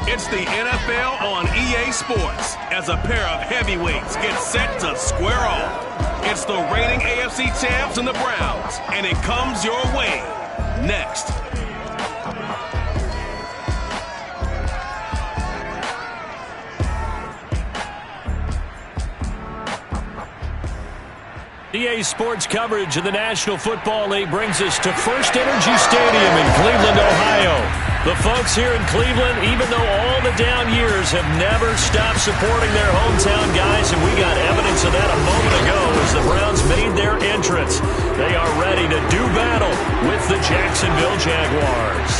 It's the NFL on EA Sports as a pair of heavyweights get set to square off. It's the reigning AFC champs and the Browns, and it comes your way next. EA Sports coverage of the National Football League brings us to First Energy Stadium in Cleveland, Ohio. The folks here in Cleveland, even though all the down years, have never stopped supporting their hometown guys, and we got evidence of that a moment ago as the Browns made their entrance. They are ready to do battle with the Jacksonville Jaguars.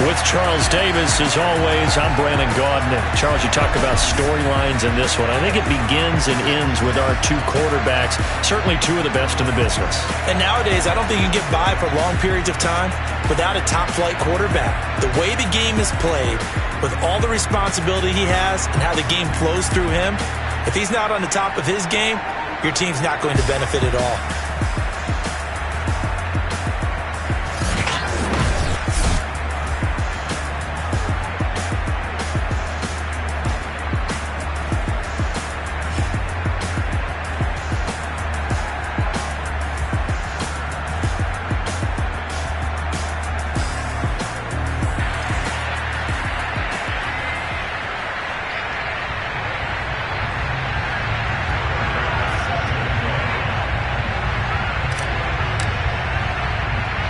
With Charles Davis, as always, I'm Brandon Gaudin. Charles, you talk about storylines in this one. I think it begins and ends with our two quarterbacks, certainly two of the best in the business. And nowadays, I don't think you can get by for long periods of time without a top-flight quarterback. The way the game is played, with all the responsibility he has and how the game flows through him, if he's not on the top of his game, your team's not going to benefit at all.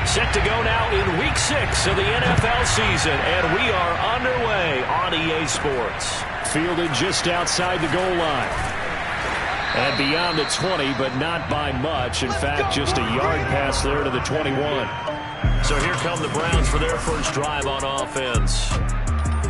Set to go now in Week 6 of the NFL season, and we are underway on EA Sports. Fielded just outside the goal line. And beyond the 20, but not by much. In fact, just a yard pass there to the 21. So here come the Browns for their first drive on offense.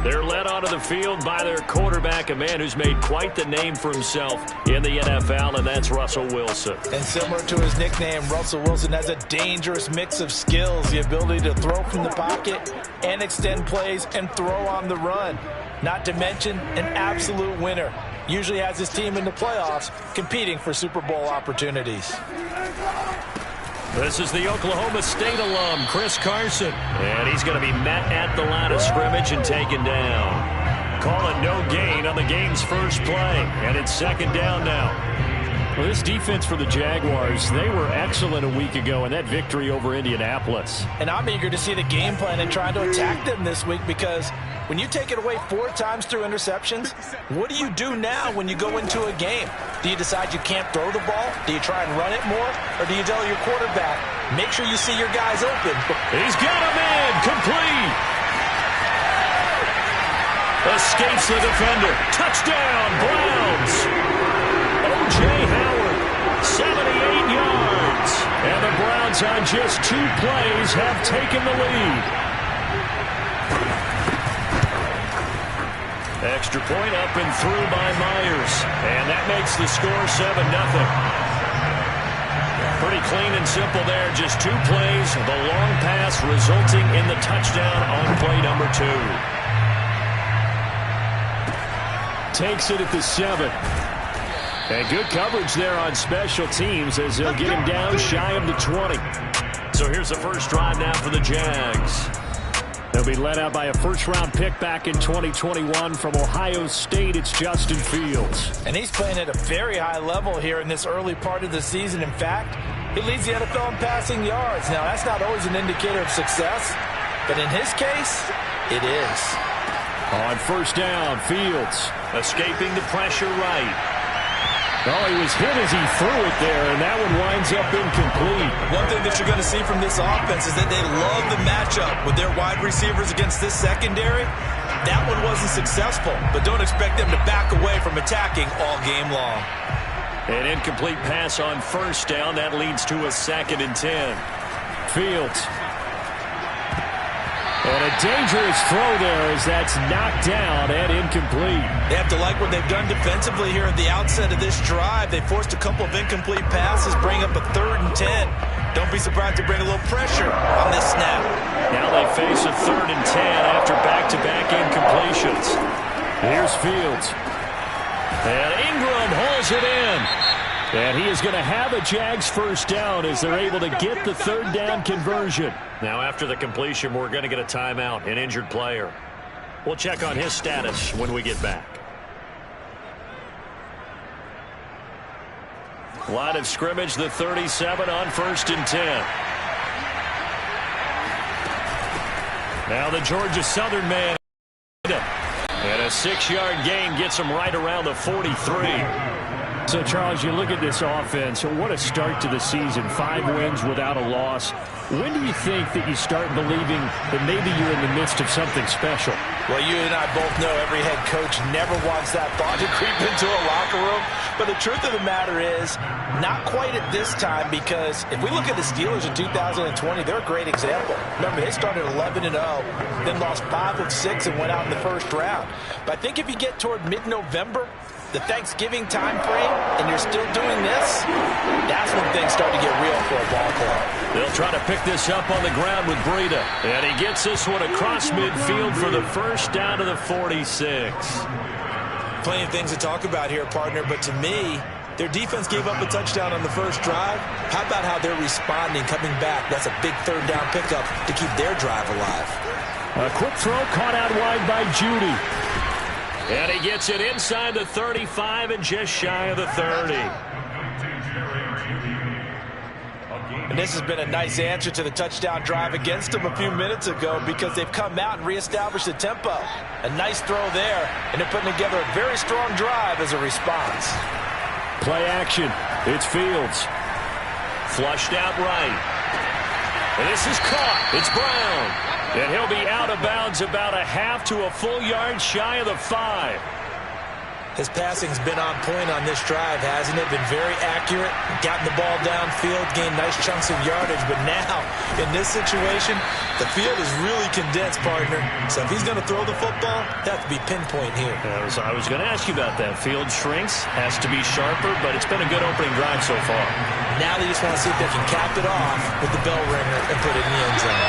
They're led onto the field by their quarterback, a man who's made quite the name for himself in the NFL, and that's Russell Wilson. And similar to his nickname, Russell Wilson has a dangerous mix of skills, the ability to throw from the pocket and extend plays and throw on the run. Not to mention an absolute winner. Usually has his team in the playoffs competing for Super Bowl opportunities. This is the Oklahoma State alum, Chris Carson. And he's going to be met at the line of scrimmage and taken down. Call it no gain on the game's first play. And it's second down now. Well, this defense for the Jaguars, they were excellent a week ago in that victory over Indianapolis. And I'm eager to see the game plan and trying to attack them this week, because when you take it away 4 times through interceptions, what do you do now when you go into a game? Do you decide you can't throw the ball? Do you try and run it more? Or do you tell your quarterback, make sure you see your guys open? He's got him in, complete. Escapes the defender. Touchdown, Browns. O.J. Howard, 78 yards. And the Browns on just 2 plays have taken the lead. Extra point up and through by Myers. And that makes the score 7-0. Pretty clean and simple there. Just 2 plays. The long pass resulting in the touchdown on play number 2. Takes it at the 7. And good coverage there on special teams as they'll get him down shy of the 20. So here's the first drive now for the Jags. They'll be led out by a first-round pick back in 2021 from Ohio State. It's Justin Fields. And he's playing at a very high level here in this early part of the season. In fact, he leads the NFL in passing yards. Now, that's not always an indicator of success, but in his case, it is. On first down, Fields escaping the pressure right. Oh, he was hit as he threw it there, and that one winds up incomplete. One thing that you're going to see from this offense is that they love the matchup with their wide receivers against this secondary. That one wasn't successful, but don't expect them to back away from attacking all game long. An incomplete pass on first down. That leads to a 2nd and 10. Fields. And a dangerous throw there as that's knocked down and incomplete. They have to like what they've done defensively here at the outset of this drive. They forced a couple of incomplete passes, bring up a 3rd and 10. Don't be surprised to bring a little pressure on this snap. Now they face a 3rd and 10 after back-to-back incompletions. Here's Fields. And Ingram hauls it in. And he is going to have a Jags first down as they're able to get the 3rd down conversion. Now after the completion, we're going to get a timeout, an injured player. We'll check on his status when we get back. Line of scrimmage, the 37 on 1st and 10. Now the Georgia Southern man. And a A 6-yard gain gets him right around the 43. So, Charles, you look at this offense, what a start to the season. 5 wins without a loss. When do you think that you start believing that maybe you're in the midst of something special? Well, you and I both know every head coach never wants that thought to creep into a locker room. But the truth of the matter is, not quite at this time, because if we look at the Steelers in 2020, they're a great example. Remember, they started 11-0, then lost 5 of 6 and went out in the first round. But I think if you get toward mid-November, the Thanksgiving time frame, and you're still doing this, that's when things start to get real for a ball club. They'll try to pick this up on the ground with Breida. And he gets this one across midfield for the first down to the 46. Plenty of things to talk about here, partner, but to me, their defense gave up a touchdown on the first drive. How about how they're responding, coming back? That's a big third down pickup to keep their drive alive. A quick throw caught out wide by Judy. And he gets it inside the 35 and just shy of the 30. And this has been a nice answer to the touchdown drive against them a few minutes ago, because they've come out and reestablished the tempo. A nice throw there, and they're putting together a very strong drive as a response. Play action. It's Fields. Flushed out right. And this is caught. It's Brown. And he'll be out of bounds about a half to a full yard shy of the 5. His passing's been on point on this drive, hasn't it? Been very accurate, gotten the ball downfield, gained nice chunks of yardage. But now, in this situation, the field is really condensed, partner. So if he's going to throw the football, that has to be pinpoint here. I was going to ask you about that. Field shrinks, has to be sharper, but it's been a good opening drive so far. Now they just want to see if they can cap it off with the bell ringer and put it in the end zone.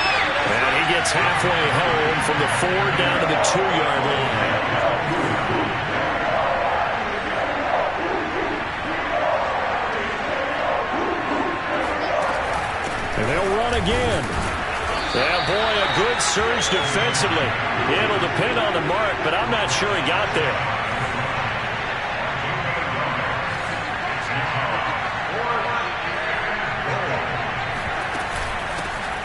And he gets halfway home from the 4 down to the 2-yard line. And they'll run again. Yeah, boy, a good surge defensively. It'll depend on the mark, but I'm not sure he got there.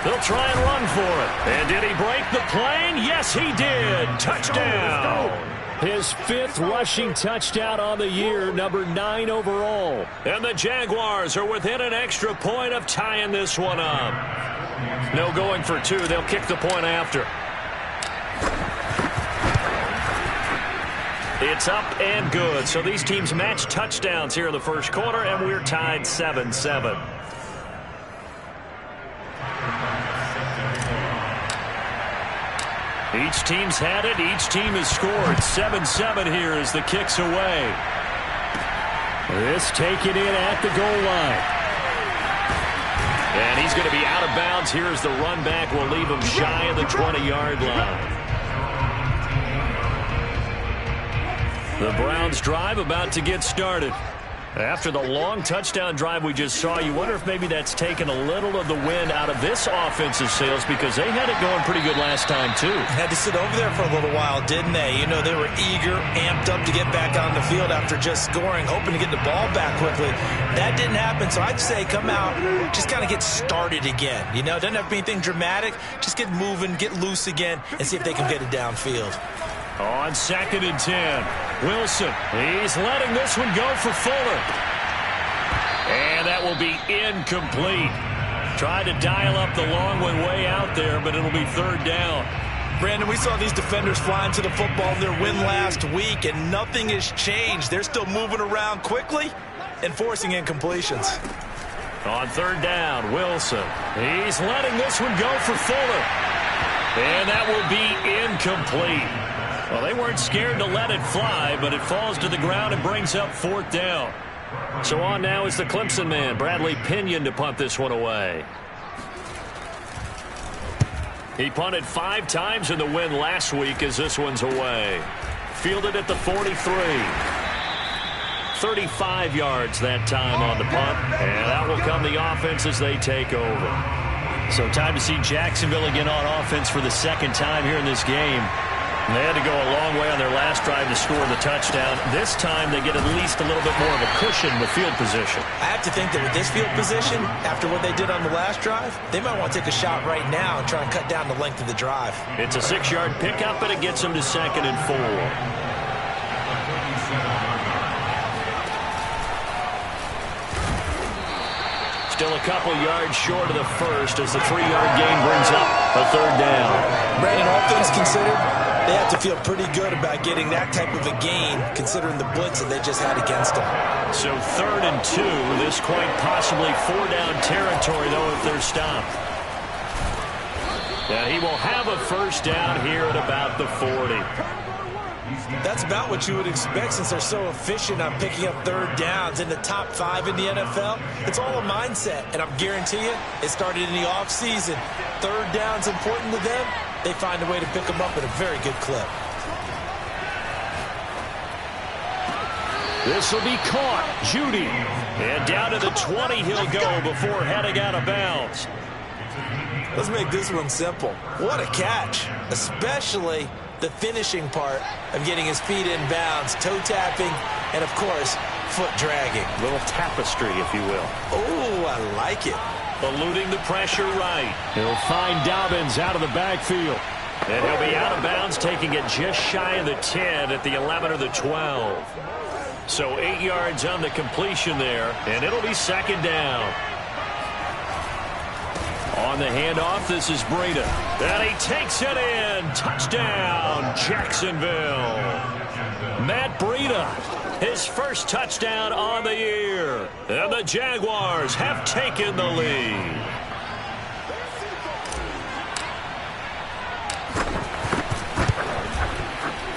They'll try and run for it. And did he break the plane? Yes, he did. Touchdown. His 5th rushing touchdown on the year, number 9 overall. And the Jaguars are within an extra point of tying this one up. No going for 2. They'll kick the point after. It's up and good. So these teams match touchdowns here in the first quarter, and we're tied 7-7. Each team's had it. Each team has scored. 7-7 here as the kick's away. This taken in at the goal line. And he's going to be out of bounds. Here's the run back. Will leave him shy of the 20-yard line. The Browns drive about to get started. After the long touchdown drive we just saw, you wonder if maybe that's taken a little of the wind out of this offensive sails, because they had it going pretty good last time, too. Had to sit over there for a little while, didn't they? You know, they were eager, amped up to get back on the field after just scoring, hoping to get the ball back quickly. That didn't happen, so I'd say come out, just kind of get started again. You know, doesn't have to be anything dramatic. Just get moving, get loose again, and see if they can get it downfield. On 2nd and 10, Wilson. He's letting this one go for Fuller. And that will be incomplete. Tried to dial up the long one way out there, but it'll be 3rd down. Brandon, we saw these defenders flying to the football in their win last week, and nothing has changed. They're still moving around quickly and forcing incompletions. On 3rd down, Wilson. He's letting this one go for Fuller. And that will be incomplete. Well, they weren't scared to let it fly, but it falls to the ground and brings up 4th down. So on now is the Clemson man, Bradley Pinion, to punt this one away. He punted 5 times in the win last week as this one's away. Fielded at the 43. 35 yards that time on the punt, and that will come the offense as they take over. So time to see Jacksonville again on offense for the 2nd time here in this game. They had to go a long way on their last drive to score the touchdown. This time they get at least a little bit more of a cushion with field position. I have to think that with this field position, after what they did on the last drive, they might want to take a shot right now and try and cut down the length of the drive. It's a 6-yard pickup, and it gets them to 2nd and 4. Still a couple yards short of the first as the 3-yard gain brings up a third down. Brandon, all things considered, they have to feel pretty good about getting that type of a gain considering the blitz that they just had against them. So 3rd and 2. This quite possibly 4-down territory, though, if they're stopped. Yeah, he will have a first down here at about the 40. That's about what you would expect since they're so efficient on picking up third downs in the top 5 in the NFL. It's all a mindset, and I'm guarantee you, it started in the offseason. Third down's important to them. They find a way to pick them up at a very good clip. This will be caught. Judy. And down to the 20 he'll go before heading out of bounds. Let's make this one simple. What a catch, especially the finishing part of getting his feet in bounds, toe tapping, and, of course, foot dragging. A little tapestry, if you will. Oh, I like it. Eluding the pressure right. He'll find Dobbins out of the backfield. And he'll be out of bounds, taking it just shy of the 10 at the 11 or the 12. So 8 yards on the completion there, and it'll be second down. On the handoff, this is Breida. And he takes it in. Touchdown, Jacksonville. Matt Breida, his first touchdown on the year. And the Jaguars have taken the lead.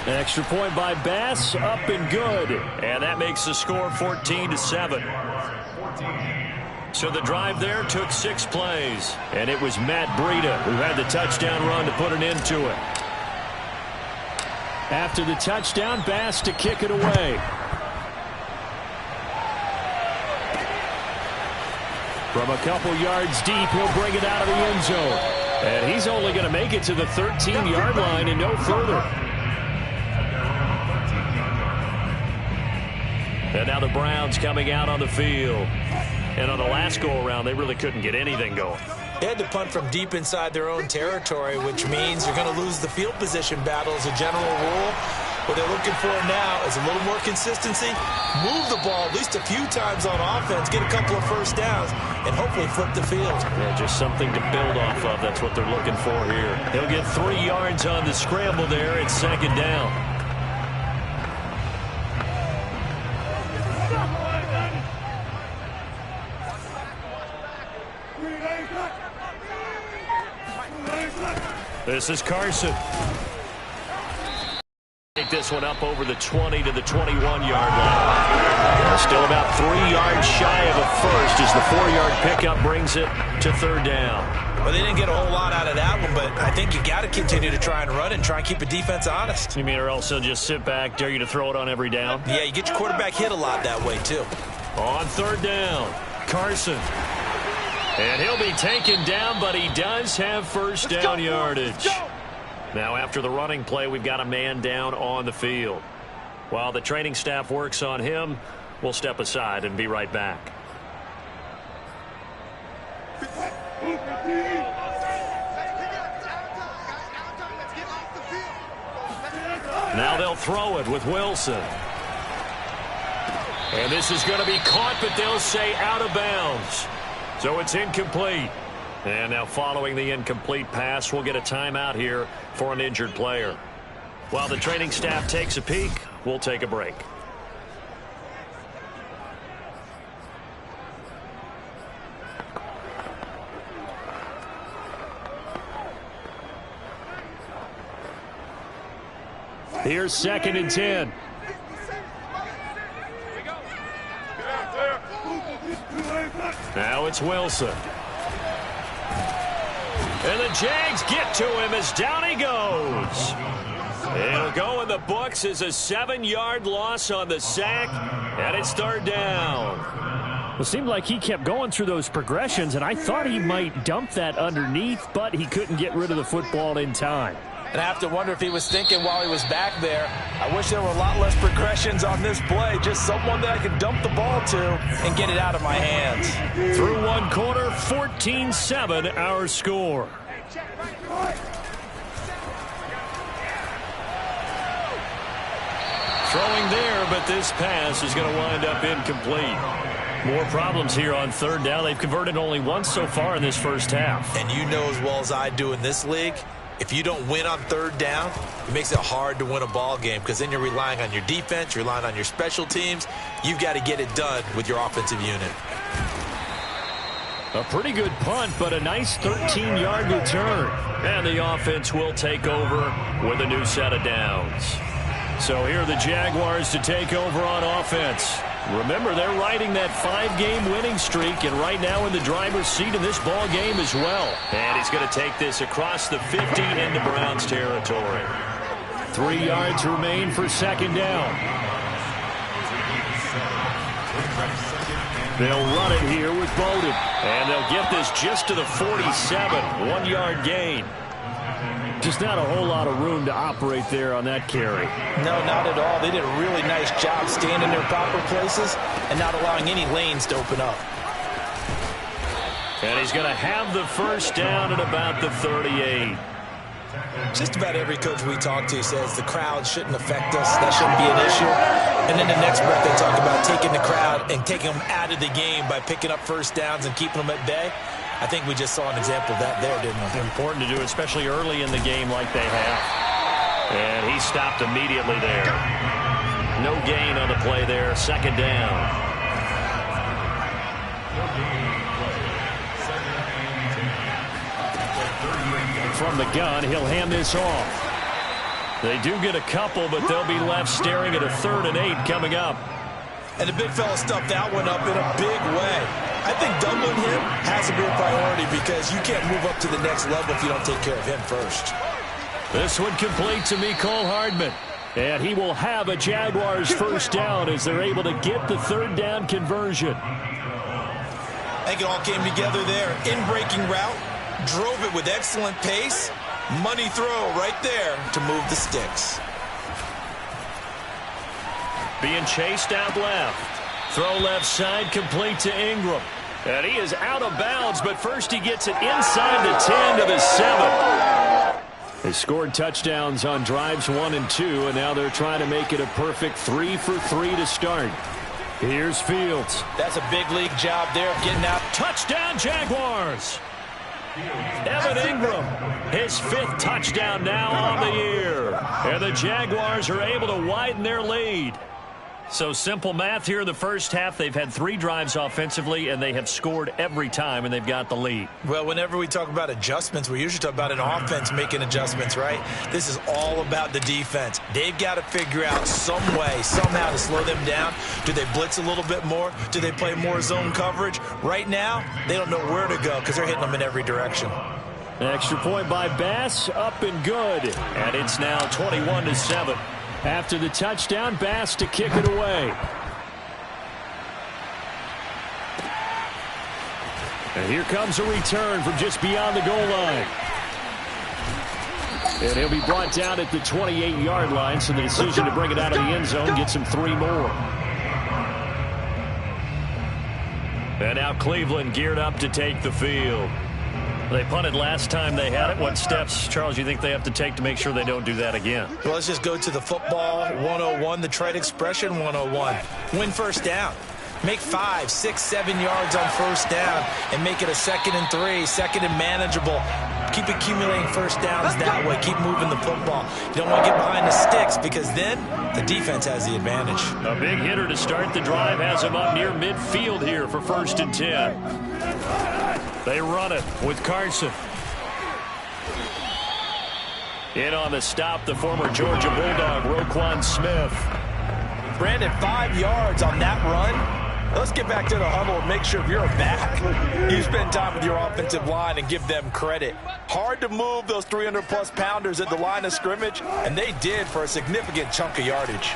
Extra point by Bass, up and good. And that makes the score 14-7. So the drive there took 6 plays. And it was Matt Breida who had the touchdown run to put an end to it. After the touchdown, Bass to kick it away. From a couple yards deep, he'll bring it out of the end zone. And he's only going to make it to the 13-yard line and no further. And now the Browns coming out on the field. And on the last go-around, they really couldn't get anything going. They had to punt from deep inside their own territory, which means you're going to lose the field position battle as a general rule. What they're looking for now is a little more consistency, move the ball at least a few times on offense, get a couple of first downs, and hopefully flip the field. Yeah, just something to build off of. That's what they're looking for here. He'll get 3 yards on the scramble there. It's second down. This is Carson. Take this one up over the 20 to the 21-yard line. Still about 3 yards shy of a first as the 4-yard pickup brings it to third down. Well, they didn't get a whole lot out of that one, but I think you got to continue to try and run and try and keep the defense honest. You mean or else they'll just sit back, dare you to throw it on every down? Yeah, you get your quarterback hit a lot that way, too. On third down, Carson. And he'll be taken down, but he does have first down yardage. Now, after the running play, we've got a man down on the field. While the training staff works on him, we'll step aside and be right back. Now they'll throw it with Wilson. And this is going to be caught, but they'll say out of bounds. So it's incomplete. And now following the incomplete pass, we'll get a timeout here for an injured player. While the training staff takes a peek, we'll take a break. Here's second and 10. Now it's Wilson. And the Jags get to him as down he goes. It'll go in the books as a 7-yard loss on the sack, and it's third down. It seemed like he kept going through those progressions, and I thought he might dump that underneath, but he couldn't get rid of the football in time. And I have to wonder if he was thinking while he was back there, I wish there were a lot less progressions on this play. Just someone that I could dump the ball to and get it out of my hands. Through one quarter, 14-7 our score. Throwing there, but this pass is going to wind up incomplete. More problems here on third down. They've converted only once so far in this first half. And you know as well as I do in this league, if you don't win on third down, it makes it hard to win a ball game because then you're relying on your defense, you're relying on your special teams. You've got to get it done with your offensive unit. A pretty good punt, but a nice 13-yard return. And the offense will take over with a new set of downs. So here are the Jaguars to take over on offense. Remember, they're riding that 5-game winning streak, and right now in the driver's seat in this ball game as well. And he's going to take this across the 50 into Browns territory. 3 yards remain for second down. They'll run it here with Bowden. And they'll get this just to the 47. 1-yard gain. Just not a whole lot of room to operate there on that carry. No, not at all. They did a really nice job staying in their proper places and not allowing any lanes to open up. And he's going to have the first down at about the 38. Just about every coach we talk to says the crowd shouldn't affect us. That shouldn't be an issue. And then the next breath they talk about taking the crowd and taking them out of the game by picking up first downs and keeping them at bay. I think we just saw an example of that there, didn't we? Important to do, especially early in the game like they have. And he stopped immediately there. No gain on the play there. Second down. From the gun, he'll hand this off. They do get a couple, but they'll be left staring at a 3rd and 8 coming up. And the big fella stuffed that one up in a big way. I think doubling him has to be a priority because you can't move up to the next level if you don't take care of him first. This one complete to Mecole Hardman. And he will have a Jaguars first down as they're able to get the 3rd down conversion. I think it all came together there. In-breaking route, drove it with excellent pace. Money throw right there to move the sticks. Being chased out left. Throw left side, complete to Ingram. And he is out of bounds, but first he gets it inside the 10 to the 7. They scored touchdowns on drives 1 and 2, and now they're trying to make it a perfect 3 for 3 to start. Here's Fields. That's a big league job there, getting out. Touchdown, Jaguars! Evan Ingram, his 5th touchdown now on the year. And the Jaguars are able to widen their lead. So simple math here in the first half. They've had 3 drives offensively, and they have scored every time, and they've got the lead. Well, whenever we talk about adjustments, we usually talk about an offense making adjustments, right? This is all about the defense. They've got to figure out some way, somehow to slow them down. Do they blitz a little bit more? Do they play more zone coverage? Right now, they don't know where to go because they're hitting them in every direction. An extra point by Bass, up and good. And it's now 21-7. After the touchdown, Bass to kick it away. And here comes a return from just beyond the goal line. And he'll be brought down at the 28-yard line, so the decision to bring it out of the end zone gets him 3 more. And now Cleveland geared up to take the field. They punted last time they had it. What steps, Charles, you think they have to take to make sure they don't do that again? Well, let's just go to the football 101, the trade expression 101. Win first down. Make 5, 6, 7 yards on first down and make it a 2nd and 3, 2nd and manageable. Keep accumulating first downs that way. Keep moving the football. You don't want to get behind the sticks because then the defense has the advantage. A big hitter to start the drive has him up near midfield here for 1st and 10. They run it with Carson. In on the stop, the former Georgia Bulldog, Roquan Smith. Brandon, 5 yards on that run. Let's get back to the huddle and make sure if you're a back, you spend time with your offensive line and give them credit. Hard to move those 300-plus pounders at the line of scrimmage, and they did for a significant chunk of yardage.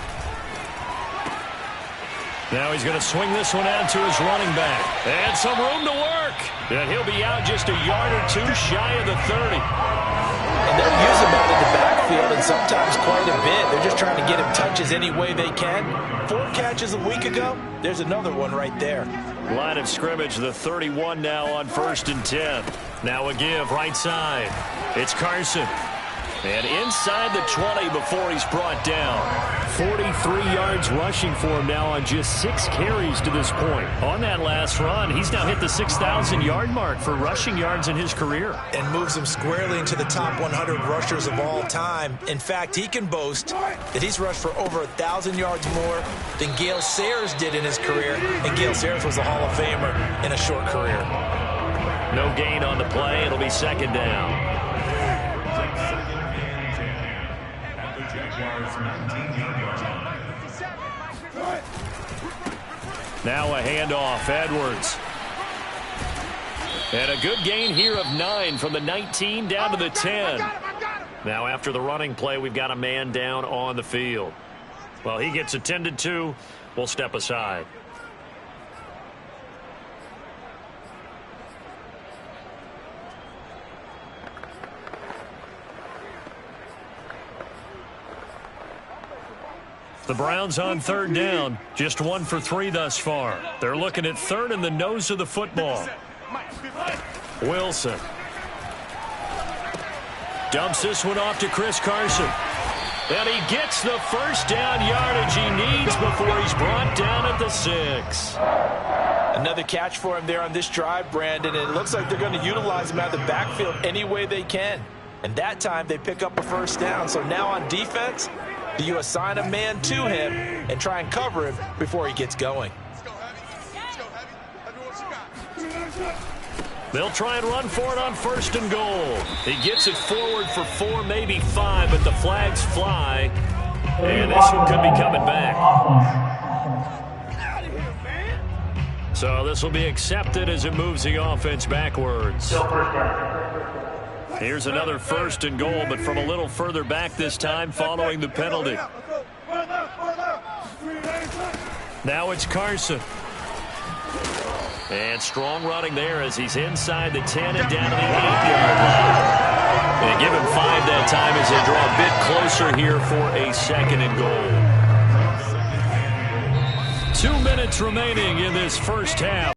Now he's going to swing this one out to his running back. And some room to work. And he'll be out just a yard or 2 shy of the 30. And they'll use him out of the backfield and sometimes quite a bit. They're just trying to get him touches any way they can. 4 catches a week ago. There's another one right there. Line of scrimmage, the 31 now on 1st and 10. Now a give right side. It's Carson. And inside the 20 before he's brought down. 43 yards rushing for him now on just 6 carries to this point. On that last run, he's now hit the 6,000-yard mark for rushing yards in his career. And moves him squarely into the top 100 rushers of all time. In fact, he can boast that he's rushed for over 1,000 yards more than Gale Sayers did in his career. And Gale Sayers was a Hall of Famer in a short career. No gain on the play. It'll be second down. Now a handoff, Edwards. And a good gain here of 9 from the 19 down to the 10. Now after the running play, we've got a man down on the field. Well, he gets attended to. We'll step aside. The Browns on third down, just 1 for 3 thus far. They're looking at third in the nose of the football. Wilson dumps this one off to Chris Carson. And he gets the first down yardage he needs before he's brought down at the 6. Another catch for him there on this drive, Brandon. And it looks like they're going to utilize him out of the backfield any way they can. And that time they pick up a first down. So now on defense, do you assign a man to him and try and cover him before he gets going? They'll try and run for it on first and goal. He gets it forward for 4, maybe 5, but the flags fly. And this one could be coming back. So this will be accepted as it moves the offense backwards. Here's another first and goal, but from a little further back this time following the penalty. Now it's Carson. And strong running there as he's inside the 10 and down to the 8-yard line. And give him 5 that time as they draw a bit closer here for a second and goal. 2 minutes remaining in this first half.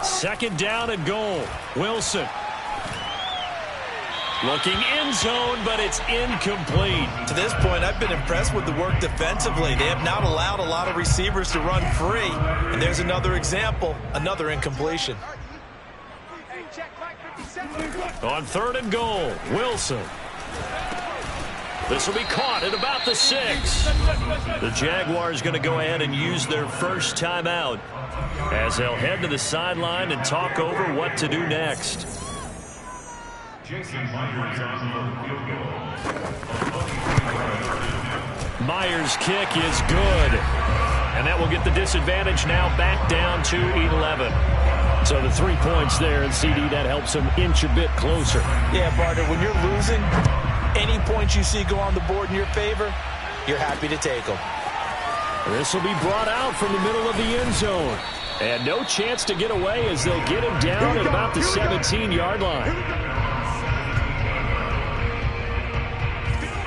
Second down and goal. Wilson. Looking end zone, but it's incomplete. To this point, I've been impressed with the work defensively. They have not allowed a lot of receivers to run free. And there's another example, another incompletion. On third and goal, Wilson. This will be caught at about the 6. The Jaguars going to go ahead and use their first timeout as they'll head to the sideline and talk over what to do next. Meyer's kick is good. And that will get the disadvantage now back down to 11. So the 3 points there, and CD, that helps them inch a bit closer. Yeah, Barter, when you're losing, any points you see go on the board in your favor, you're happy to take them. This will be brought out from the middle of the end zone. And no chance to get away as they'll get him down at about the 17-yard line.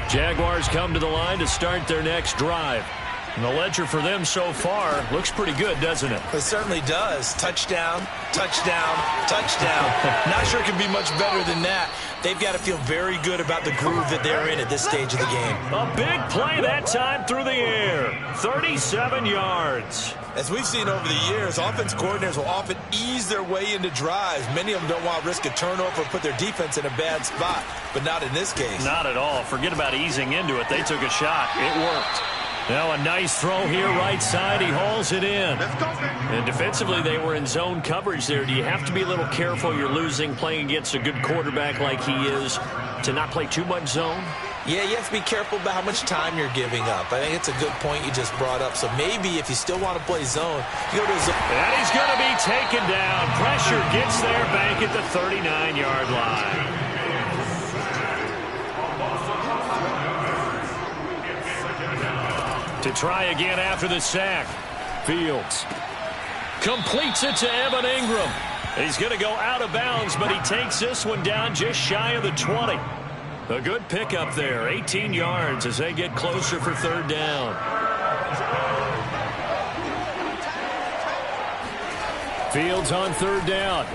Jaguars come to the line to start their next drive. And the ledger for them so far looks pretty good, doesn't it? It certainly does. Touchdown, touchdown, touchdown. Not sure it can be much better than that. They've got to feel very good about the groove that they're in at this stage of the game. A big play that time through the air. 37 yards. As we've seen over the years, offense coordinators will often ease their way into drives. Many of them don't want to risk a turnover or put their defense in a bad spot, but not in this case. Not at all. Forget about easing into it. They took a shot. It worked. Now a nice throw here right side. He hauls it in. And defensively, they were in zone coverage there. Do you have to be a little careful? You're losing playing against a good quarterback like he is to not play too much zone? Yeah, you have to be careful about how much time you're giving up. I think it's a good point you just brought up. So maybe if you still want to play zone, you go to zone. And he's going to be taken down. Pressure gets there back at the 39-yard line. To try again after the sack. Fields completes it to Evan Ingram. He's going to go out of bounds, but he takes this one down just shy of the 20. A good pickup there, 18 yards as they get closer for third down. Fields on third down.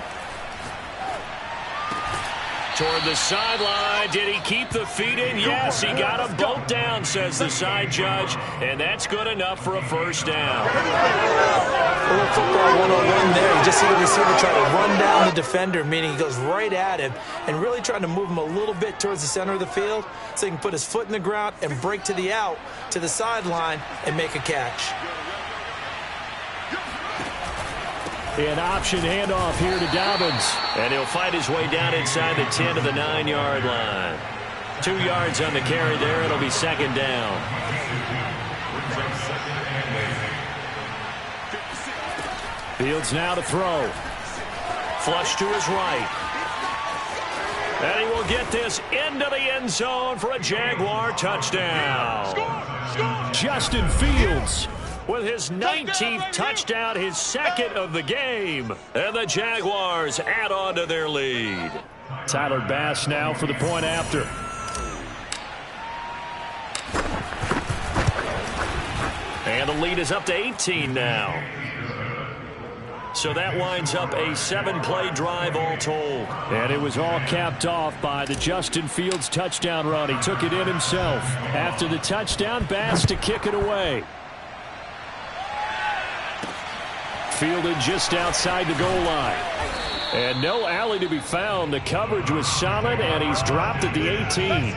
Toward the sideline. Did he keep the feet in? Yes, he got them both down, says the side judge, and that's good enough for a first down. A little football one-on-one there. You just see the receiver try to run down the defender, meaning he goes right at him and really trying to move him a little bit towards the center of the field so he can put his foot in the ground and break to the out, to the sideline, and make a catch. An option handoff here to Dobbins. And he'll fight his way down inside the 10 to the 9-yard line. 2 yards on the carry there. It'll be second down. Fields now to throw. Flush to his right. And he will get this into the end zone for a Jaguar touchdown. Justin Fields with his 19th touchdown, his second of the game. And the Jaguars add on to their lead. Tyler Bass now for the point after. And the lead is up to 18 now. So that winds up a 7-play drive all told. And it was all capped off by the Justin Fields touchdown run. He took it in himself. After the touchdown, Bass to kick it away. Fielded just outside the goal line. And no alley to be found. The coverage was solid, and he's dropped at the 18.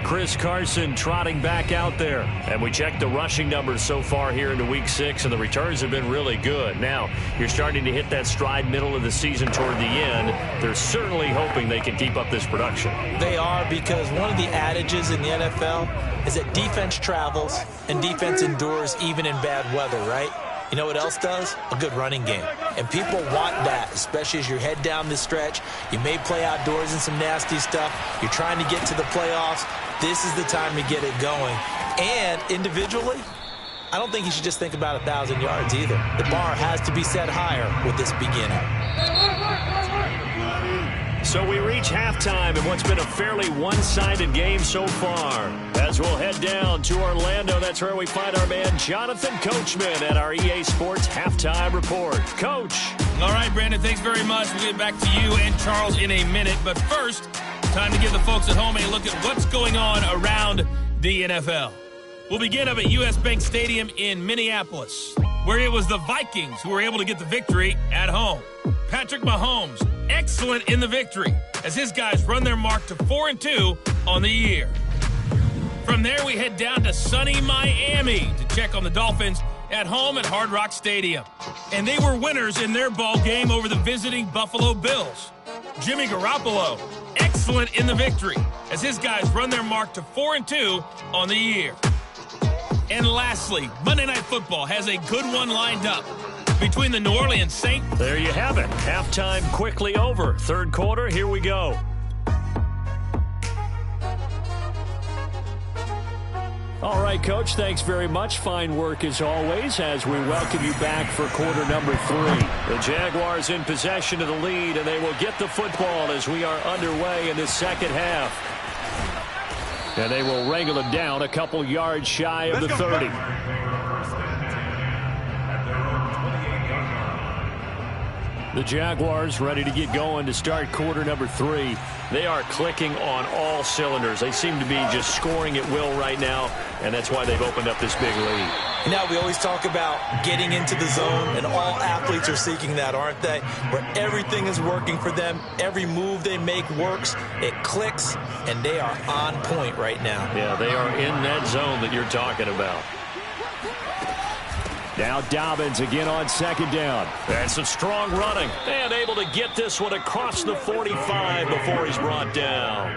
Chris Carson trotting back out there. And we checked the rushing numbers so far here into Week 6, and the returns have been really good. Now, you're starting to hit that stride middle of the season toward the end. They're certainly hoping they can keep up this production. They are, because one of the adages in the NFL is that defense travels and defense endures even in bad weather, right? You know what else does? A good running game. And people want that, especially as you head down the stretch. You may play outdoors in some nasty stuff. You're trying to get to the playoffs. This is the time to get it going. And individually, I don't think you should just think about 1,000 yards either. The bar has to be set higher with this beginning. So we reach halftime in what's been a fairly one-sided game so far. As we'll head down to Orlando, that's where we find our man Jonathan Coachman at our EA Sports Halftime Report. Coach. All right, Brandon, thanks very much. We'll get back to you and Charles in a minute. But first, time to give the folks at home a look at what's going on around the NFL. We'll begin up at US Bank Stadium in Minneapolis, where it was the Vikings who were able to get the victory at home. Patrick Mahomes, excellent in the victory, as his guys run their mark to 4-2 on the year. From there, we head down to sunny Miami to check on the Dolphins at home at Hard Rock Stadium. And they were winners in their ball game over the visiting Buffalo Bills. Jimmy Garoppolo, excellent in the victory, as his guys run their mark to 4-2 on the year. And lastly, Monday Night Football has a good one lined up between the New Orleans Saints. There you have it. Halftime quickly over. Third quarter, here we go. All right, Coach, thanks very much. Fine work as always as we welcome you back for quarter number 3. The Jaguars in possession of the lead, and they will get the football as we are underway in the second half. And they will wrangle it down a couple yards shy of the 30. The Jaguars ready to get going to start quarter number 3. They are clicking on all cylinders. They seem to be just scoring at will right now, and that's why they've opened up this big lead. Now, we always talk about getting into the zone, and all athletes are seeking that, aren't they? Where everything is working for them. Every move they make works. It clicks, and they are on point right now. Yeah, they are in that zone that you're talking about. Now Dobbins again on second down. And some strong running. And able to get this one across the 45 before he's brought down.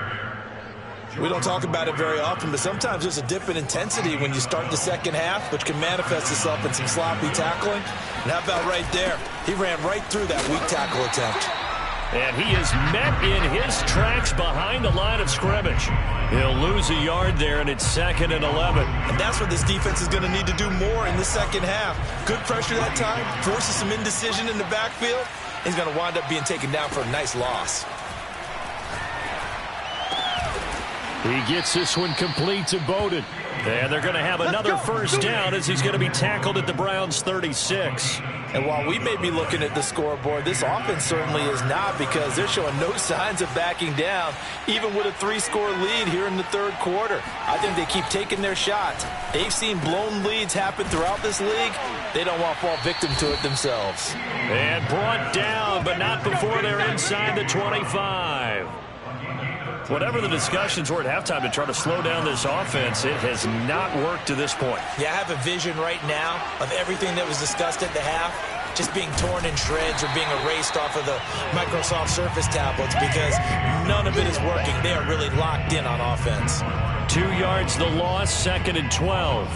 We don't talk about it very often, but sometimes there's a dip in intensity when you start the second half, which can manifest itself in some sloppy tackling. And how about right there? He ran right through that weak tackle attempt. And he is met in his tracks behind the line of scrimmage. He'll lose a yard there, and it's 2nd and 11. And that's what this defense is going to need to do more in the second half. Good pressure that time, forces some indecision in the backfield. He's going to wind up being taken down for a nice loss. He gets this one complete to Bowden. And they're going to have another first down as he's going to be tackled at the Browns' 36. And while we may be looking at the scoreboard, this offense certainly is not, because they're showing no signs of backing down, even with a 3-score lead here in the third quarter. I think they keep taking their shots. They've seen blown leads happen throughout this league. They don't want to fall victim to it themselves. And brought down, but not before they're inside the 25. Whatever the discussions were at halftime to try to slow down this offense, it has not worked to this point. Yeah, I have a vision right now of everything that was discussed at the half just being torn in shreds or being erased off of the Microsoft Surface tablets, because none of it is working. They are really locked in on offense. 2 yards the loss, 2nd and 12.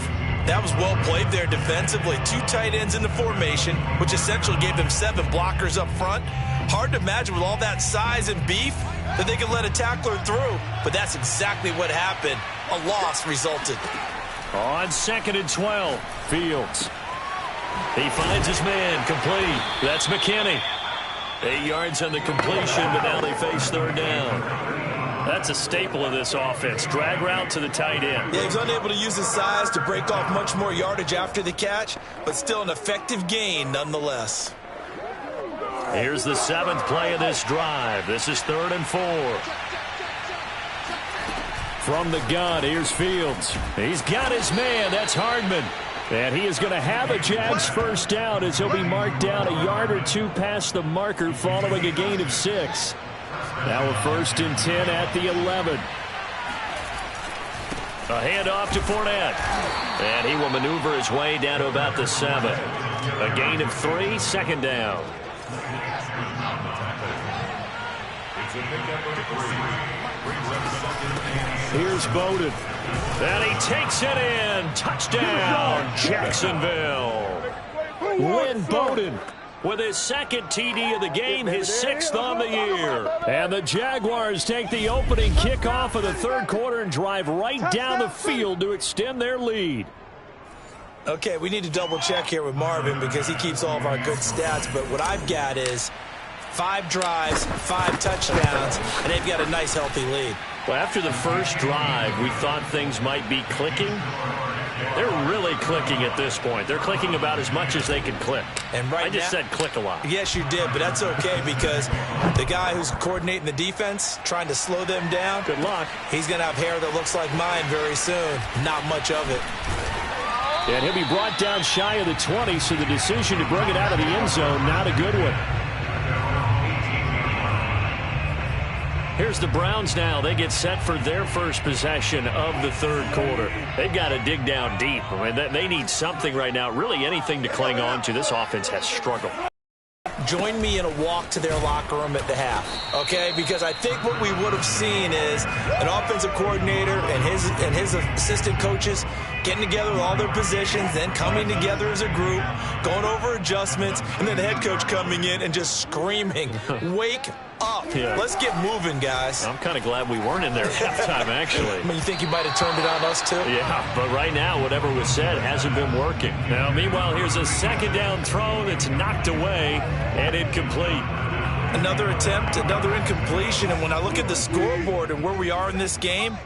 That was well played there defensively. 2 tight ends in the formation, which essentially gave them 7 blockers up front. Hard to imagine with all that size and beef that they could let a tackler through, but that's exactly what happened. A loss resulted. On 2nd and 12, Fields. He finds his man, complete. That's McKinney. 8 yards on the completion, but now they face third down. That's a staple of this offense. Drag route to the tight end. Yeah, he's unable to use his size to break off much more yardage after the catch, but still an effective gain nonetheless. Here's the 7th play of this drive. This is 3rd and 4. From the gun, here's Fields. He's got his man. That's Hardman. And he is going to have a Jags first down as he'll be marked down a yard or 2 past the marker following a gain of 6. Now a 1st and 10 at the 11. A handoff to Fournette. And he will maneuver his way down to about the 7. A gain of 3, 2nd down. Here's Bowden. And he takes it in. Touchdown, Jacksonville. Lynn Bowden with his 2nd TD of the game, his 6th on the year. And the Jaguars take the opening kickoff of the third quarter and drive right down the field to extend their lead. Okay, we need to double check here with Marvin because he keeps all of our good stats, but what I've got is 5 drives, 5 touchdowns, and they've got a nice, healthy lead. Well, after the first drive, we thought things might be clicking. They're really clicking at this point. They're clicking about as much as they can click. And right I just said click a lot. Yes, you did, but that's okay because the guy who's coordinating the defense, trying to slow them down, good luck. He's going to have hair that looks like mine very soon. Not much of it. And he'll be brought down shy of the 20, so the decision to bring it out of the end zone, not a good one. Here's the Browns now. They get set for their first possession of the third quarter. They've got to dig down deep. I mean, they need something right now, really anything to cling on to. This offense has struggled. Join me in a walk to their locker room at the half, okay? Because I think what we would have seen is an offensive coordinator and his assistant coaches getting together with all their positions, then coming together as a group, going over adjustments, and then the head coach coming in and just screaming, wake up. Yeah. Let's get moving, guys. I'm kind of glad we weren't in there at halftime, actually. I mean, you think you might have turned it on us, too? Yeah, but right now, whatever was said hasn't been working. Now, meanwhile, here's a 2nd down throw that's knocked away and incomplete. Another attempt, another incompletion, and when I look at the scoreboard and where we are in this game,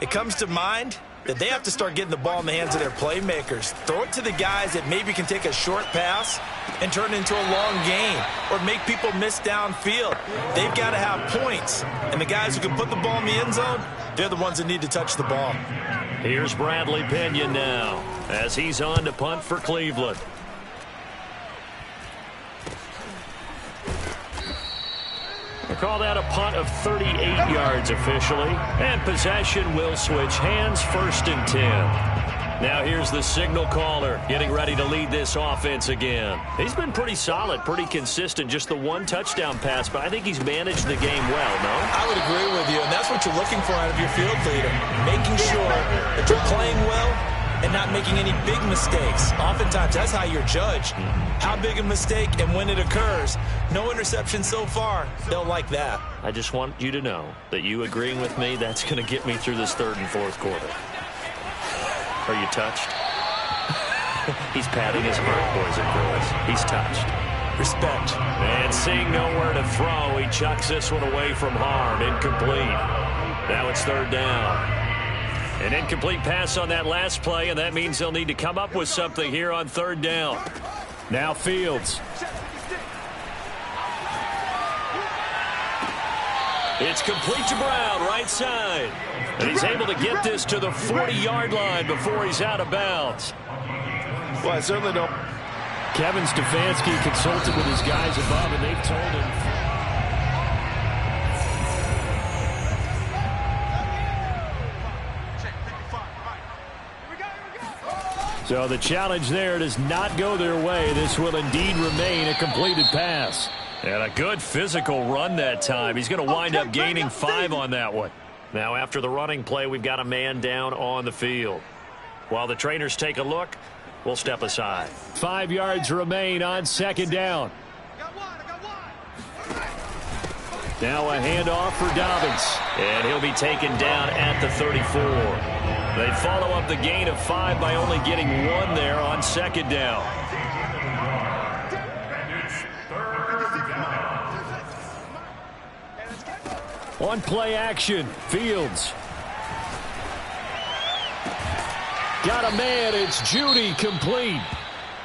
it comes to mind that they have to start getting the ball in the hands of their playmakers. Throw it to the guys that maybe can take a short pass and turn it into a long gain or make people miss downfield. They've got to have points, and the guys who can put the ball in the end zone, they're the ones that need to touch the ball. Here's Bradley Pinion now as he's on to punt for Cleveland. We'll call that a punt of 38 yards officially. And possession will switch hands, 1st and 10. Now here's the signal caller getting ready to lead this offense again. He's been pretty solid, pretty consistent, just the 1 touchdown pass, but I think he's managed the game well, no? I would agree with you, and that's what you're looking for out of your field leader, making sure that you're playing well and not making any big mistakes. Oftentimes, that's how you're judged. How big a mistake and when it occurs. No interception so far. They'll like that. I just want you to know that you agreeing with me, that's going to get me through this 3rd and 4th quarter. Are you touched? He's patting his heart, boys and girls. He's touched. Respect. And seeing nowhere to throw, he chucks this one away from harm. Incomplete. Now it's third down. An incomplete pass on that last play, and that means they'll need to come up with something here on third down. Now Fields. It's complete to Brown, right side. And he's able to get this to the 40-yard line before he's out of bounds. Well, I certainly don't. Kevin Stefanski consulted with his guys above, and they've told him. So the challenge there does not go their way. This will indeed remain a completed pass. And a good physical run that time. He's going to wind up gaining 5 on that one. Now after the running play, we've got a man down on the field. While the trainers take a look, we'll step aside. 5 yards remain on second down. Now a handoff for Dobbins. And he'll be taken down at the 34. They follow up the gain of 5 by only getting 1 there on second down. On play action, Fields. Got a man, it's Judy, complete.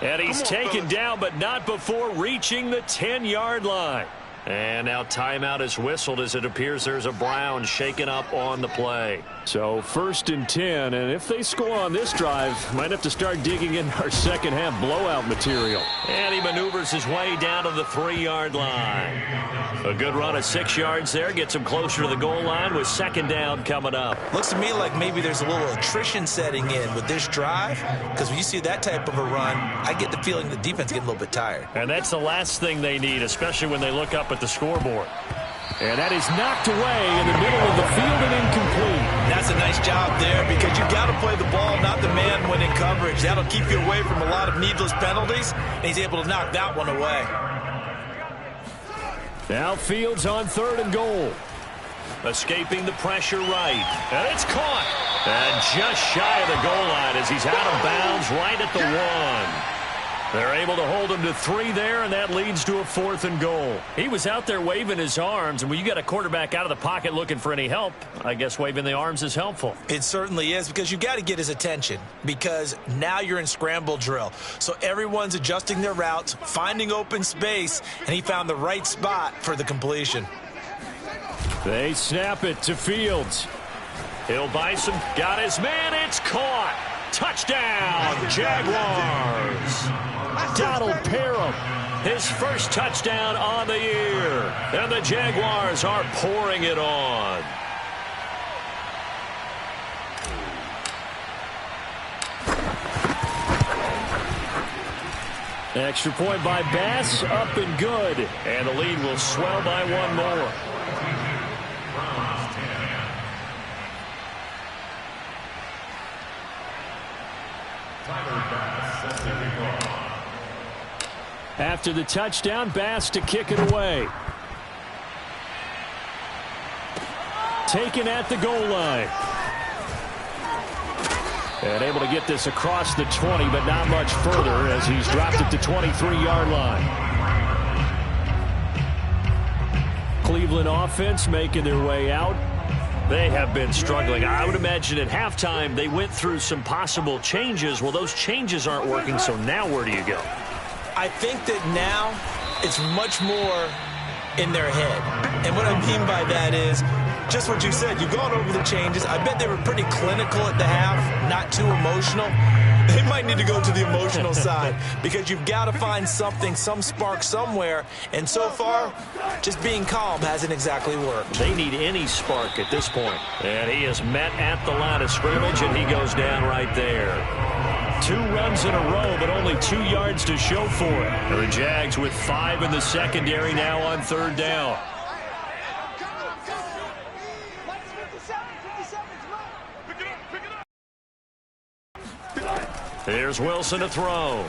And he's taken down, but not before reaching the 10-yard line. And now timeout is whistled as it appears there's a Brown shaken up on the play. So 1st and 10, and if they score on this drive, might have to start digging in our second half blowout material. And he maneuvers his way down to the 3-yard line. A good run of 6 yards there gets him closer to the goal line with second down coming up. Looks to me like maybe there's a little attrition setting in with this drive, because when you see that type of a run, I get the feeling the defense getting a little bit tired. And that's the last thing they need, especially when they look up at the scoreboard. And that is knocked away in the middle of the field and incomplete. That's a nice job there, because you got to play the ball, not the man when in coverage. That'll keep you away from a lot of needless penalties, and he's able to knock that one away. Now Fields on 3rd and goal. Escaping the pressure right. And it's caught. And just shy of the goal line as he's out of bounds right at the 1. They're able to hold him to 3 there, and that leads to a 4th and goal. He was out there waving his arms, and when you got a quarterback out of the pocket looking for any help, I guess waving the arms is helpful. It certainly is, because you got to get his attention, because now you're in scramble drill. So everyone's adjusting their routes, finding open space, and he found the right spot for the completion. They snap it to Fields. He'll buy some. Got his man. It's caught. Touchdown, Jaguars. Donald Parham, his first touchdown on the year. And the Jaguars are pouring it on. Extra point by Bass, up and good. And the lead will swell by 1 more. After the touchdown, Bass to kick it away. Taken at the goal line. And able to get this across the 20, but not much further as he's dropped it to 23-yard line. Cleveland offense making their way out. They have been struggling. I would imagine at halftime they went through some possible changes. Well, those changes aren't working, so now where do you go? I think that now it's much more in their head. And what I mean by that is just what you said. You've gone over the changes. I bet they were pretty clinical at the half, not too emotional. They might need to go to the emotional side, because you've got to find something, some spark somewhere. And so far, just being calm hasn't exactly worked. They need any spark at this point. And he is met at the line of scrimmage, and he goes down right there. 2 runs in a row, but only 2 yards to show for it. And the Jags with 5 in the secondary now on 3rd down. Here's Wilson to throw.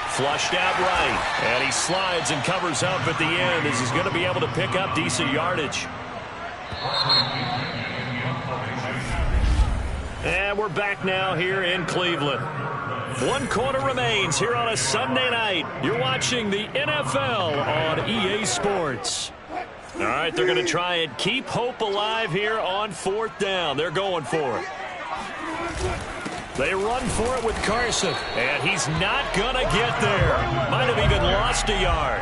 Flushed out right. And he slides and covers up at the end as he's going to be able to pick up decent yardage. And we're back now here in Cleveland. 1 quarter remains here on a Sunday night. You're watching the NFL on EA Sports. All right, they're going to try and keep hope alive here on 4th down. They're going for it. They run for it with Carson, and he's not going to get there. Might have even lost a yard.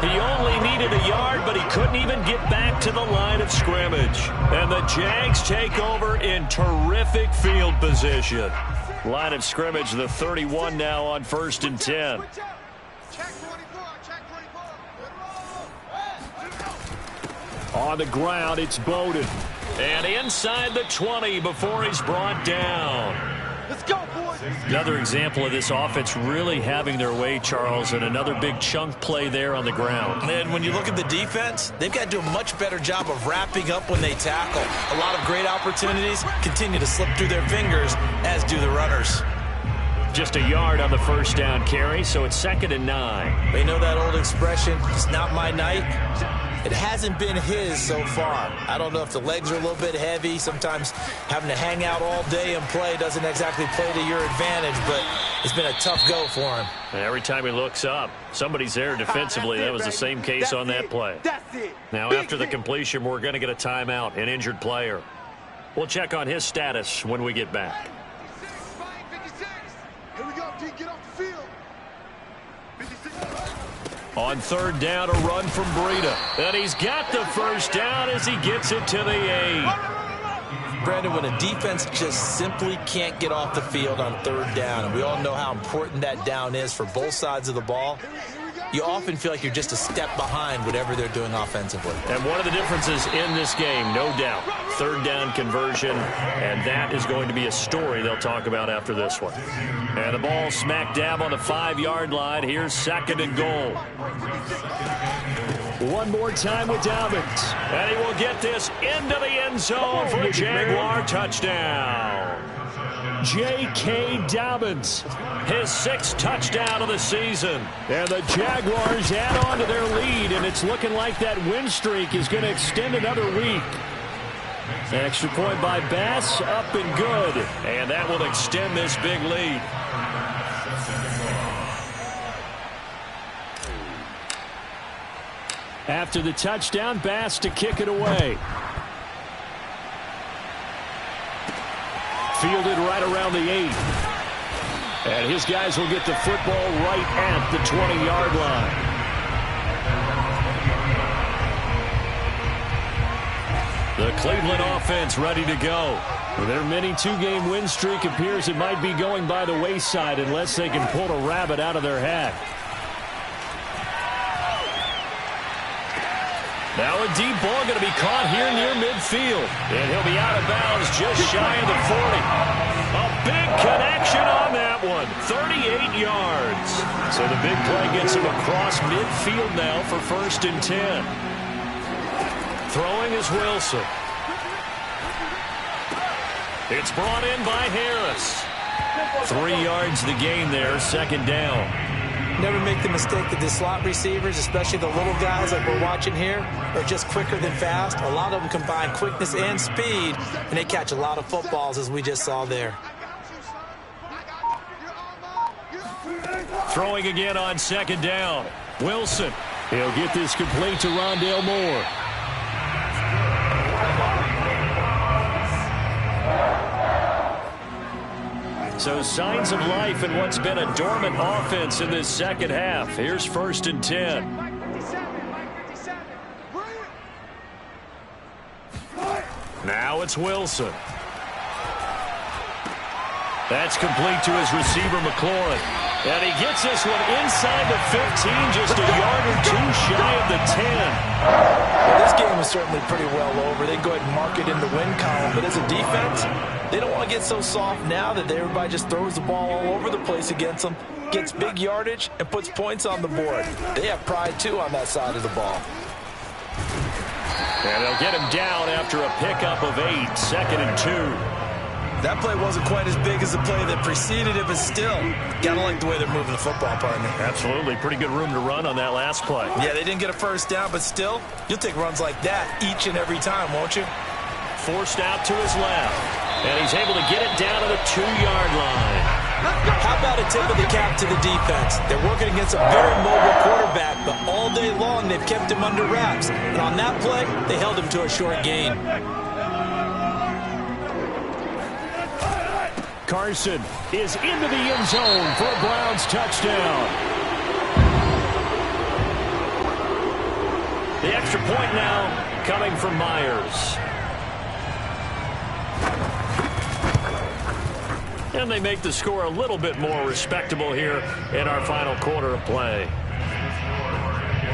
He only needed a yard, but he couldn't even get back to the line of scrimmage. And the Jags take over in terrific field position. Line of scrimmage, the 31 now on 1st and 10. On the ground, it's Bowden. And inside the 20 before he's brought down. Let's go, boys. Another example of this offense really having their way, Charles, and another big chunk play there on the ground. And when you look at the defense, they've got to do a much better job of wrapping up when they tackle. A lot of great opportunities continue to slip through their fingers, as do the runners. Just a yard on the 1st down carry, so it's 2nd and 9. They know that old expression, it's not my night. It hasn't been his so far. I don't know if the legs are a little bit heavy. Sometimes having to hang out all day and play doesn't exactly play to your advantage, but it's been a tough go for him. And every time he looks up, somebody's there defensively. That was the same case on that play. Now, after the completion, we're going to get a timeout, an injured player. We'll check on his status when we get back. Here we go, D. Get off the field. On 3rd down, a run from Breida. And he's got the 1st down as he gets it to the 8. Brandon, when a defense just simply can't get off the field on 3rd down, and we all know how important that down is for both sides of the ball, you often feel like you're just a step behind whatever they're doing offensively. And one of the differences in this game, no doubt, 3rd down conversion, and that is going to be a story they'll talk about after this one. And the ball smack dab on the 5-yard line. Here's 2nd and goal. One more time with Dobbins. And he will get this into the end zone for a Jaguar touchdown. J.K. Dobbins, his 6th touchdown of the season. And the Jaguars add on to their lead, and it's looking like that win streak is going to extend another week. Extra point by Bass, up and good. And that will extend this big lead. After the touchdown, Bass to kick it away. Fielded right around the 8. And his guys will get the football right at the 20-yard line. The Cleveland offense ready to go. Their mini 2-game win streak appears it might be going by the wayside unless they can pull a rabbit out of their hat. Now a deep ball going to be caught here near midfield. And he'll be out of bounds just shy of the 40. A big connection on that one. 38 yards. So the big play gets him across midfield now for 1st and 10. Throwing is Wilson. It's brought in by Harris. 3 yards the gain there, 2nd down. Never make the mistake that the slot receivers, especially the little guys like we're watching here, are just quicker than fast. A lot of them combine quickness and speed, and they catch a lot of footballs, as we just saw there. Throwing again on 2nd down. Wilson. He'll get this complete to Rondale Moore. So signs of life in what's been a dormant offense in this 2nd half. Here's 1st and 10. Now it's Wilson. That's complete to his receiver, McLaurin. And he gets this one inside the 15, just a yard or 2 shy of the 10. Well, this game is certainly pretty well over. They go ahead and mark it in the win column. But as a defense, they don't want to get so soft now that everybody just throws the ball all over the place against them, gets big yardage, and puts points on the board. They have pride, too, on that side of the ball. And they'll get him down after a pickup of 8, 2nd and 2. That play wasn't quite as big as the play that preceded it, but still, gotta like the way they're moving the football, partner. Absolutely. Pretty good room to run on that last play. Yeah, they didn't get a 1st down, but still, you'll take runs like that each and every time, won't you? Forced out to his left. And he's able to get it down to the 2-yard line. How How about a tip of the cap to the defense? They're working against a very mobile quarterback, but all day long they've kept him under wraps. And on that play, they held him to a short gain. Carson is into the end zone for a Browns touchdown. The extra point now coming from Myers. And they make the score a little bit more respectable here in our final quarter of play.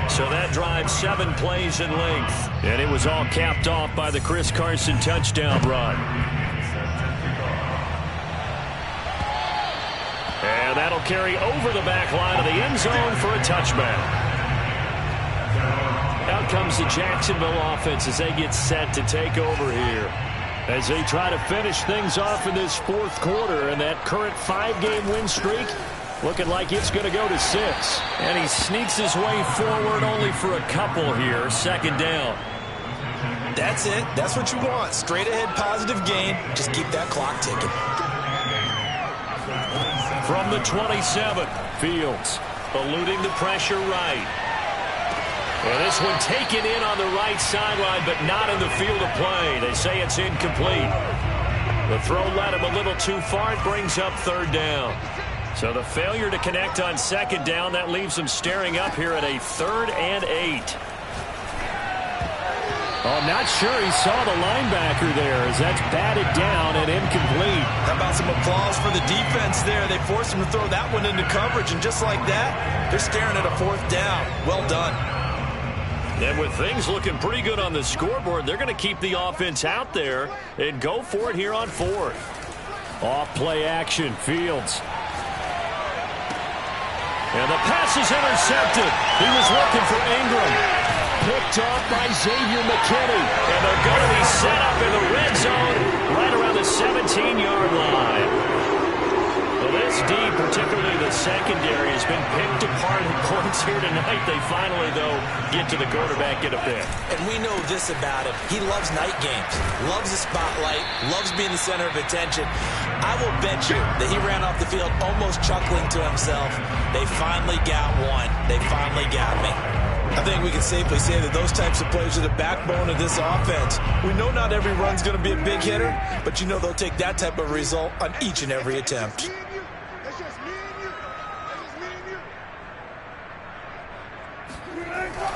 So that drive 7 plays in length. And it was all capped off by the Chris Carson touchdown run. And that'll carry over the back line of the end zone for a touchback. Out comes the Jacksonville offense as they get set to take over here, as they try to finish things off in this fourth quarter. And that current 5-game win streak looking like it's going to go to 6. And he sneaks his way forward only for a couple here. Second down. That's it. That's what you want. Straight ahead positive gain. Just keep that clock ticking. From the 27, Fields eluding the pressure right. And this one taken in on the right sideline, but not in the field of play. They say it's incomplete. The throw led him a little too far. It brings up third down. So the failure to connect on second down, that leaves them staring up here at a 3rd and 8. Oh, not sure he saw the linebacker there, as that's batted down and incomplete. How about some applause for the defense there? They forced him to throw that one into coverage, and just like that, they're staring at a 4th down. Well done. And with things looking pretty good on the scoreboard, they're going to keep the offense out there and go for it here on 4th. Off play action, Fields. And the pass is intercepted. He was looking for Ingram. Picked off by Xavier McKinney. And they're going to be set up in the red zone right around the 17-yard line. Well, this D, particularly the secondary, has been picked apart in points here tonight. They finally, though, get to the quarterback, get a pick. And we know this about him. He loves night games, loves the spotlight, loves being the center of attention. I will bet you that he ran off the field almost chuckling to himself. They finally got one. They finally got me. I think we can safely say that those types of plays are the backbone of this offense. We know not every run's going to be a big hitter, but you know they'll take that type of result on each and every attempt.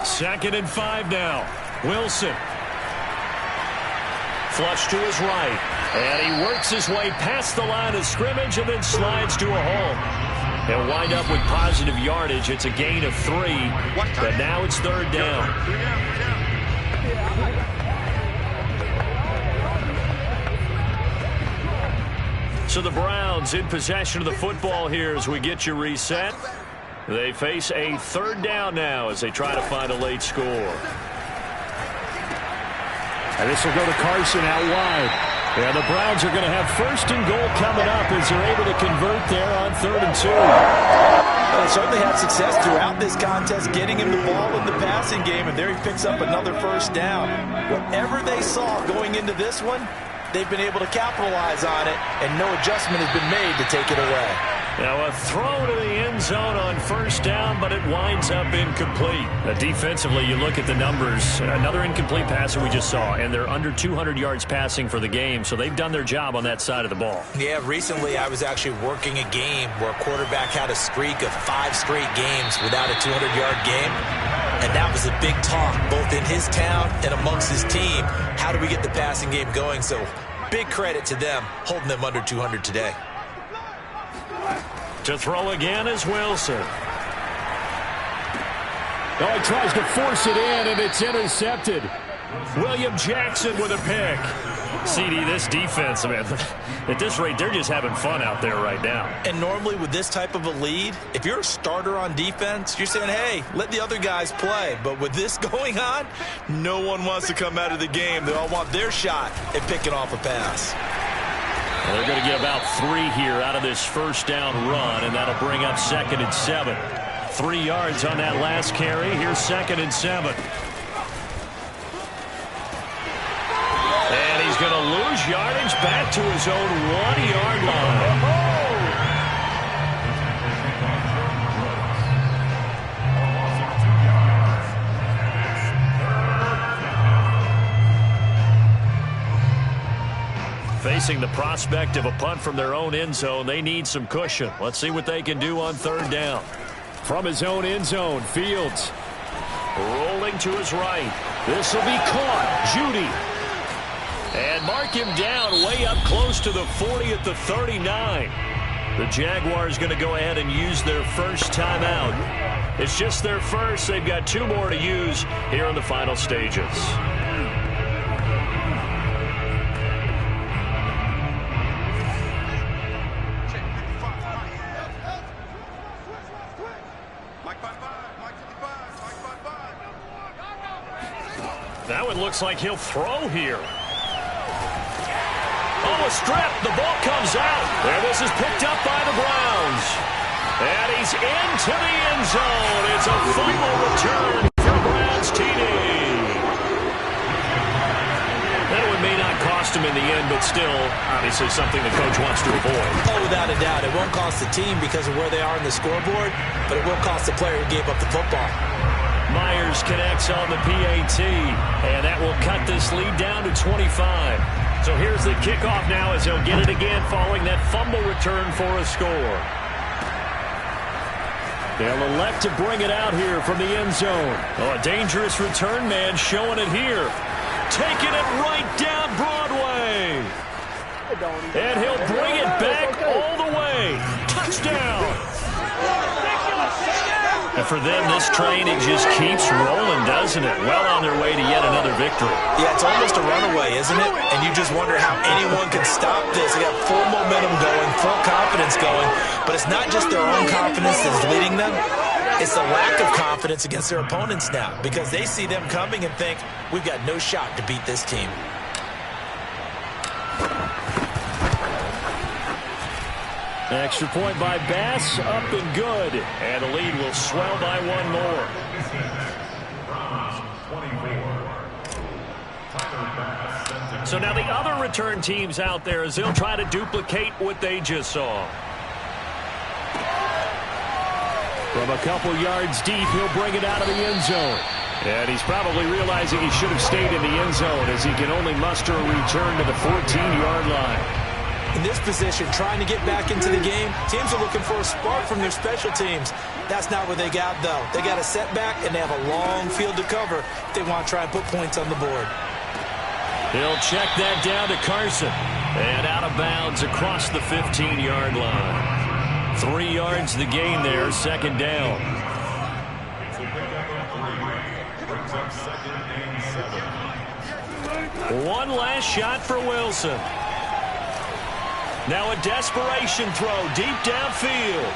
Second and 5 now. Wilson. Flush to his right. And he works his way past the line of scrimmage and then slides to a hole. They'll wind up with positive yardage. It's a gain of 3, but now it's 3rd down. So the Browns in possession of the football here as we get you reset. They face a 3rd down now as they try to find a late score. And this will go to Carson out wide. Yeah, the Browns are going to have 1st and goal coming up as they're able to convert there on 3rd and 2. Well, they certainly had success throughout this contest, getting him the ball in the passing game, and there he picks up another 1st down. Whatever they saw going into this one, they've been able to capitalize on it, and no adjustment has been made to take it away. Now a throw to the end zone on 1st down, but it winds up incomplete. Defensively, you look at the numbers. Another incomplete pass that we just saw, and they're under 200 yards passing for the game, so they've done their job on that side of the ball. Yeah, recently I was actually working a game where a quarterback had a streak of 5 straight games without a 200-yard game, and that was a big talk both in his town and amongst his team. How do we get the passing game going? So big credit to them holding them under 200 today. To throw again is Wilson. Oh, he tries to force it in, and it's intercepted. William Jackson with a pick. CD, this defense, man, at this rate, they're just having fun out there right now. And normally with this type of a lead, if you're a starter on defense, you're saying, hey, let the other guys play. But with this going on, no one wants to come out of the game. They all want their shot at picking off a pass. Well, they're going to get about 3 here out of this 1st down run, and that'll bring up 2nd and 7. 3 yards on that last carry. Here's 2nd and 7. And he's going to lose yardage back to his own 1-yard line. Facing the prospect of a punt from their own end zone, they need some cushion. Let's see what they can do on third down. From his own end zone, Fields rolling to his right. This will be caught. Judy. And mark him down way up close to the 40 at the 39. The Jaguars going to go ahead and use their first timeout. It's just their first. They've got 2 more to use here in the final stages. That one looks like he'll throw here. Oh, a strip. The ball comes out. And this is picked up by the Browns. And he's into the end zone. It's a final return for Browns TD. That one may not cost him in the end, but still, obviously something the coach wants to avoid. Oh, without a doubt. It won't cost the team because of where they are in the scoreboard, but it will cost the player who gave up the football. Myers connects on the PAT, and that will cut this lead down to 25. So here's the kickoff now as he'll get it again following that fumble return for a score. They'll elect to bring it out here from the end zone. Oh, a dangerous return man showing it here. Taking it right down Broadway. And he'll bring it back all the way. Touchdown. And for them, this train, it just keeps rolling, doesn't it? Well on their way to yet another victory. Yeah, it's almost a runaway, isn't it? And you just wonder how anyone can stop this. They got full momentum going, full confidence going. But it's not just their own confidence that's leading them. It's the lack of confidence against their opponents now because they see them coming and think, we've got no shot to beat this team. Extra point by Bass, up and good. And the lead will swell by 1 more. So now the other return teams out there as they'll try to duplicate what they just saw. From a couple yards deep, he'll bring it out of the end zone. And he's probably realizing he should have stayed in the end zone as he can only muster a return to the 14-yard line. In this position, trying to get back into the game, teams are looking for a spark from their special teams. That's not what they got, though. They got a setback, and they have a long field to cover if they want to try and put points on the board. He'll check that down to Carson. And out of bounds across the 15-yard line. 3 yards the gain there, second down. One last shot for Wilson. Now a desperation throw deep downfield.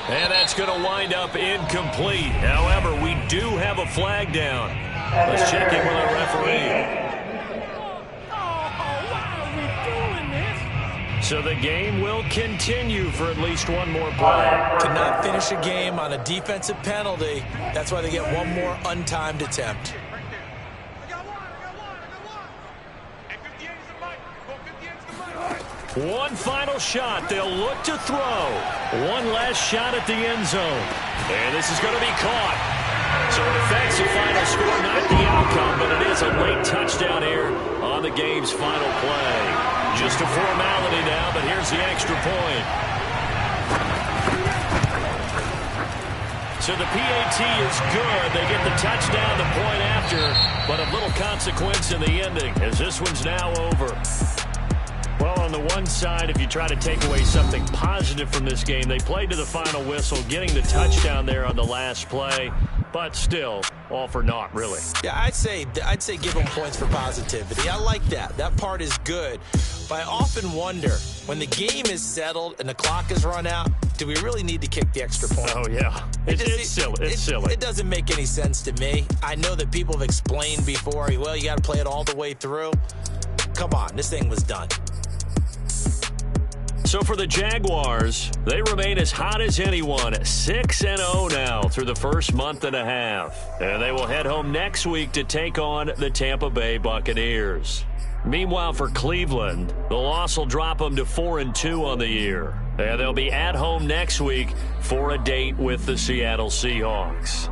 And that's going to wind up incomplete. However, we do have a flag down. Let's check in with our referee. So the game will continue for at least one more play. To not finish a game on a defensive penalty, that's why they get one more untimed attempt. One final shot. They'll look to throw. One last shot at the end zone. And this is going to be caught. So it affects the final score, not the outcome, but it is a late touchdown here on the game's final play. Just a formality now, but here's the extra point. So the PAT is good. They get the touchdown, the point after, but of little consequence in the ending as this one's now over. Well, on the one side, if you try to take away something positive from this game, they played to the final whistle, getting the touchdown there on the last play, but still, all for naught, really. Yeah, I'd say give them points for positivity. I like that. That part is good. But I often wonder, when the game is settled and the clock is run out, do we really need to kick the extra point? Oh, yeah. It's silly. It's silly. It doesn't make any sense to me. I know that people have explained before, well, you got to play it all the way through. Come on, this thing was done. So for the Jaguars, they remain as hot as anyone, 6-0 now through the first month and a half. And they will head home next week to take on the Tampa Bay Buccaneers. Meanwhile, for Cleveland, the loss will drop them to 4-2 on the year. And they'll be at home next week for a date with the Seattle Seahawks.